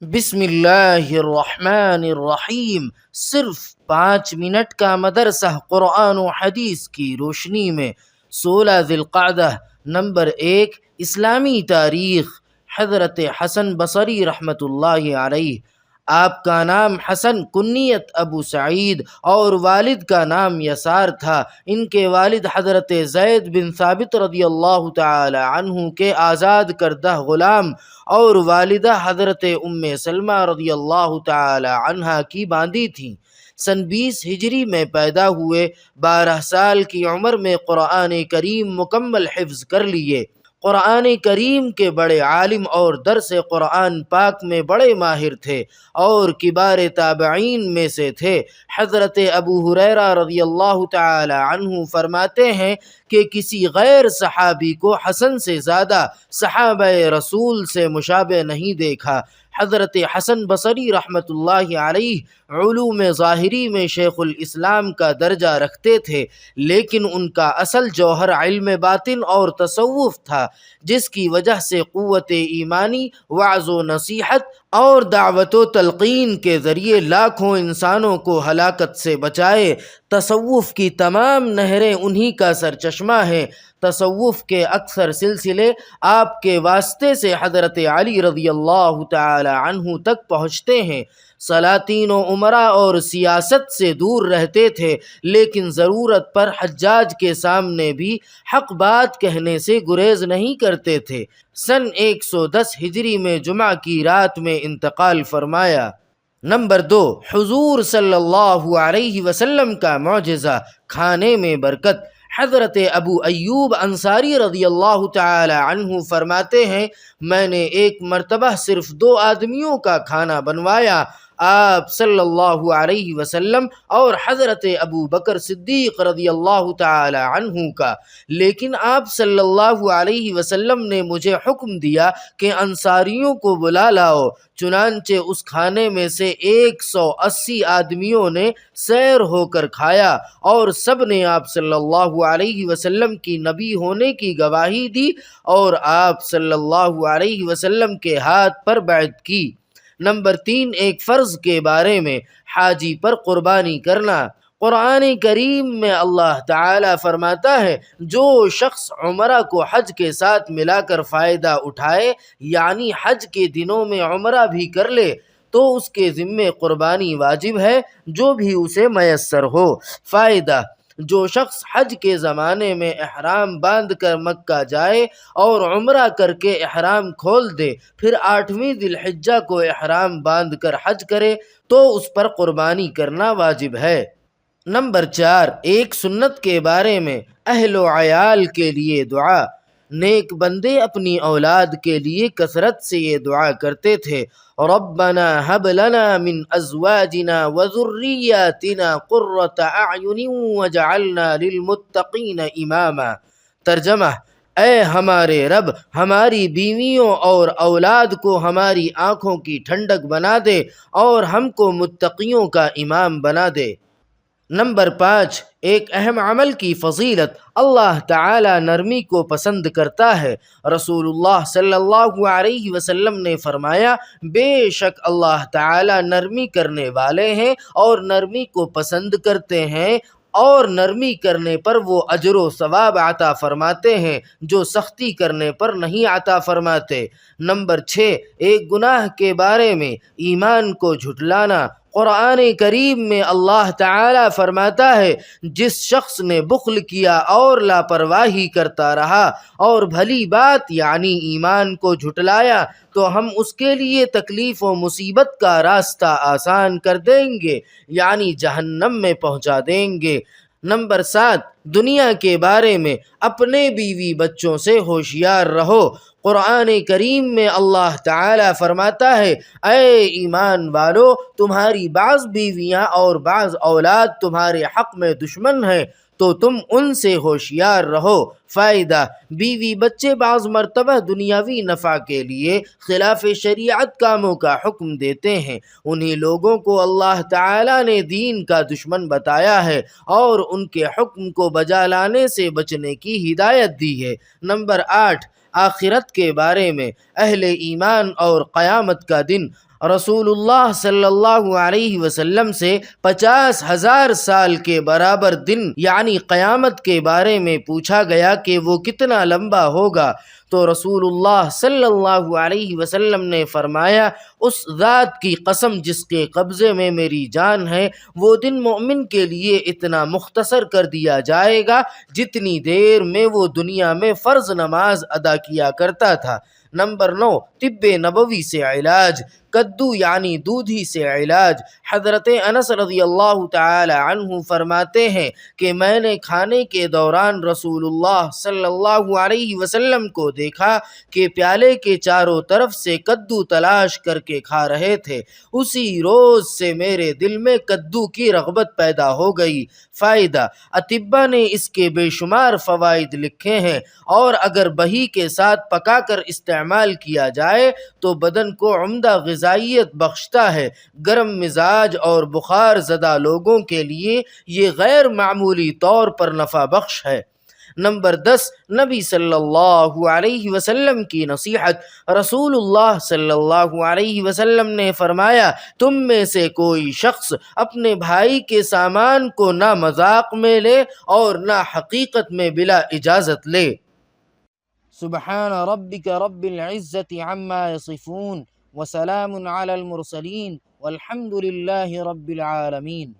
بسم اللہ الرحمن الرحیم۔ صرف 5 منٹ کا مدرسہ قرآن و حدیث کی روشنی میں 16 ذی القعدہ۔ نمبر 1، اسلامی تاریخ۔ حضرت حسن بصری رحمۃ اللہ علیہ، آپ کا نام حسن کنیت ابو سعید اور والد کا نام یسار تھا۔ ان کے والد حضرت زید بن ثابت رضی اللہ تعالی عنہ کے آزاد کردہ غلام اور والدہ حضرت ام سلمہ رضی اللہ تعالی عنہا کی باندی تھیں۔ سن 20 ہجری میں پیدا ہوئے، 12 سال کی عمر میں قرآن کریم مکمل حفظ کر لیے۔ قرآن کریم کے بڑے عالم اور درس قرآن پاک میں بڑے ماہر تھے اور کبار تابعین میں سے تھے۔ حضرت ابو ہریرہ رضی اللہ تعالی عنہ فرماتے ہیں کہ کسی غیر صحابی کو حسن سے زیادہ صحابہ رسول سے مشابہ نہیں دیکھا۔ حضرت حسن بصری رحمۃ اللہ علیہ علوم ظاہری میں شیخ الاسلام کا درجہ رکھتے تھے، لیکن ان کا اصل جوہر علم باطن اور تصوف تھا، جس کی وجہ سے قوت ایمانی، وعظ و نصیحت اور دعوت و تلقین کے ذریعے لاکھوں انسانوں کو ہلاکت سے بچائے۔ تصوف کی تمام نہریں انہی کا سرچشمہ ہیں۔ تصوف کے اکثر سلسلے آپ کے واسطے سے حضرت علی رضی اللہ تعالی عنہ تک پہنچتے ہیں۔ سلاطین و امراء اور سیاست سے دور رہتے تھے، لیکن ضرورت پر حجاج کے سامنے بھی حق بات کہنے سے گریز نہیں کرتے تھے۔ سن 110 ہجری میں جمعہ کی رات میں انتقال فرمایا۔ نمبر 2، حضور صلی اللہ علیہ وسلم کا معجزہ، کھانے میں برکت۔ حضرت ابو ایوب انصاری رضی اللہ تعالی عنہ فرماتے ہیں، میں نے ایک مرتبہ صرف 2 آدمیوں کا کھانا بنوایا، آپ صلی اللہ علیہ وسلم اور حضرت ابو بکر صدیق رضی اللہ تعالی عنہ کا، لیکن آپ صلی اللہ علیہ وسلم نے مجھے حکم دیا کہ انصاریوں کو بلا لاؤ۔ چنانچہ اس کھانے میں سے 180 آدمیوں نے سیر ہو کر کھایا اور سب نے آپ صلی اللہ علیہ وسلم کی نبی ہونے کی گواہی دی اور آپ صلی اللہ علیہ وسلم کے ہاتھ پر بیعت کی۔ نمبر 3، ایک فرض کے بارے میں، حاجی پر قربانی کرنا۔ قرآن کریم میں اللہ تعالیٰ فرماتا ہے، جو شخص عمرہ کو حج کے ساتھ ملا کر فائدہ اٹھائے، یعنی حج کے دنوں میں عمرہ بھی کر لے، تو اس کے ذمے قربانی واجب ہے، جو بھی اسے میسر ہو۔ فائدہ: جو شخص حج کے زمانے میں احرام باندھ کر مکہ جائے اور عمرہ کر کے احرام کھول دے، پھر 8ویں ذی الحجہ کو احرام باندھ کر حج کرے تو اس پر قربانی کرنا واجب ہے۔ نمبر 4، ایک سنت کے بارے میں، اہل و عیال کے لیے دعا۔ نیک بندے اپنی اولاد کے لیے کثرت سے یہ دعا کرتے تھے، ربنا هب لنا من ازواجنا وذریاتنا قرۃ اعین واجعلنا للمتقین اماما۔ ترجمہ: اے ہمارے رب، ہماری بیویوں اور اولاد کو ہماری آنکھوں کی ٹھنڈک بنا دے اور ہم کو متقیوں کا امام بنا دے۔ نمبر 5، ایک اہم عمل کی فضیلت، اللہ تعالی نرمی کو پسند کرتا ہے۔ رسول اللہ صلی اللہ علیہ وسلم نے فرمایا، بے شک اللہ تعالی نرمی کرنے والے ہیں اور نرمی کو پسند کرتے ہیں، اور نرمی کرنے پر وہ اجر و ثواب عطا فرماتے ہیں جو سختی کرنے پر نہیں عطا فرماتے۔ نمبر 6، ایک گناہ کے بارے میں، ایمان کو جھٹلانا۔ قرآن کریم میں اللہ تعالی فرماتا ہے، جس شخص نے بخل کیا اور لاپرواہی کرتا رہا اور بھلی بات یعنی ایمان کو جھٹلایا تو ہم اس کے لیے تکلیف و مصیبت کا راستہ آسان کر دیں گے، یعنی جہنم میں پہنچا دیں گے۔ نمبر 7، دنیا کے بارے میں، اپنے بیوی بچوں سے ہوشیار رہو۔ قرآن کریم میں اللہ تعالی فرماتا ہے، اے ایمان والو، تمہاری بعض بیویاں اور بعض اولاد تمہارے حق میں دشمن ہیں، تو تم ان سے ہوشیار رہو۔ فائدہ: بیوی بچے بعض مرتبہ دنیاوی نفع کے لیے خلاف شریعت کاموں کا حکم دیتے ہیں، انہی لوگوں کو اللہ تعالی نے دین کا دشمن بتایا ہے اور ان کے حکم کو بجا لانے سے بچنے کی ہدایت دی ہے۔ نمبر 8، آخرت کے بارے میں، اہل ایمان اور قیامت کا دن۔ رسول اللہ صلی اللہ علیہ وسلم سے 50,000 سال کے برابر دن یعنی قیامت کے بارے میں پوچھا گیا کہ وہ کتنا لمبا ہوگا، تو رسول اللہ صلی اللہ علیہ وسلم نے فرمایا، اس ذات کی قسم جس کے قبضے میں میری جان ہے، وہ دن مومن کے لیے اتنا مختصر کر دیا جائے گا جتنی دیر میں وہ دنیا میں فرض نماز ادا کیا کرتا تھا۔ نمبر 9، طب نبوی سے علاج، کدو یعنی دودھی سے علاج۔ حضرت انس رضی اللہ تعالی عنہ فرماتے ہیں کہ میں نے کھانے کے دوران رسول اللہ صلی اللہ علیہ وسلم کو دیکھا کہ پیالے کے چاروں طرف سے کدو تلاش کر کے کھا رہے تھے۔ اسی روز سے میرے دل میں کدو کی رغبت پیدا ہو گئی۔ فائدہ، اطباء نے اس کے بے شمار فوائد لکھے ہیں، اور اگر بہی کے ساتھ پکا کر استعمال کیا جائے تو بدن کو عمدہ غذائیت بخشتا ہے۔ گرم مزاج اور بخار زدہ لوگوں کے لیے یہ غیر معمولی طور پر نفع بخش ہے۔ نمبر 10، نبی صلی اللہ علیہ وسلم کی نصیحت۔ رسول اللہ صلی اللہ علیہ وسلم نے فرمایا، تم میں سے کوئی شخص اپنے بھائی کے سامان کو نہ مذاق میں لے اور نہ حقیقت میں بلا اجازت لے۔ سبحان ربک رب العزت عما یصفون وسلام علی المرسلین والحمد للہ رب العالمین۔